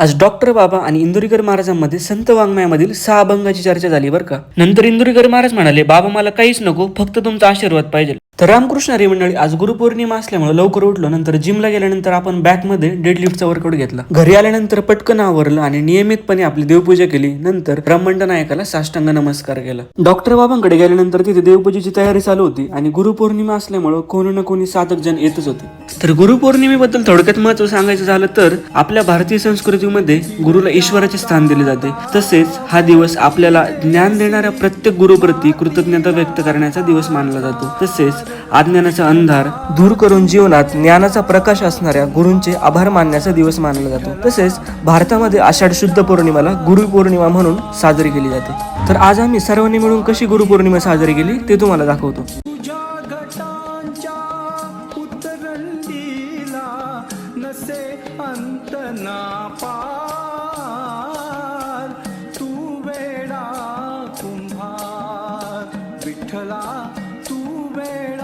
आज डॉक्टर बाबा आणि इंदुरीकर महाराजांमध्ये संत वाङ्मयामधील 6 अभंगाची चर्चा झाली बरं का. नंतर इंदुरीकर महाराज म्हणाले, बाबा मला काहीच नको, फक्त तुमचा आशीर्वाद पाहिजे. तर रामकृष्ण हरी मंडळी, आज गुरुपौर्णिमा असल्यामुळे लवकर उठलो. नंतर जिमला गेल्यानंतर आपण बॅकमध्ये डेडलिफ्टचा वर्कआउट घेतला. घरी आल्यानंतर पटकन आवरलं आणि नियमितपणे आपली देवपूजा केली. नंतर ब्रह्मंड नायकाला साष्टांग नमस्कार केला. डॉक्टर बाबांकडे गेल्यानंतर तिथे देवपूजेची तयारी चालू होती आणि गुरुपौर्णिमा असल्यामुळे कोणी ना कोणी साधक जण येतच होते. तर गुरुपौर्णिमेबद्दल थोडक्यात महत्व सांगायचं झालं तर आपल्या भारतीय संस्कृतीमध्ये गुरुला ईश्वराचे स्थान दिले जाते. तसेच हा दिवस आपल्याला ज्ञान देणाऱ्या प्रत्येक गुरुप्रती कृतज्ञता व्यक्त करण्याचा दिवस मानला जातो. तसेच अज्ञानाचा अंधार दूर करून जीवनात ज्ञानाचा प्रकाश असणाऱ्या गुरूंचे आभार मानण्याचा दिवस मानला जातो. तसेच भारतामध्ये आषाढ शुद्ध पौर्णिमेला गुरुपौर्णिमा म्हणून साजरी केली जाते. तर आज आम्ही सर्वांनी मिळून कशी गुरुपौर्णिमा साजरी केली ते तुम्हाला दाखवतो. विठ्ठला तू वेडा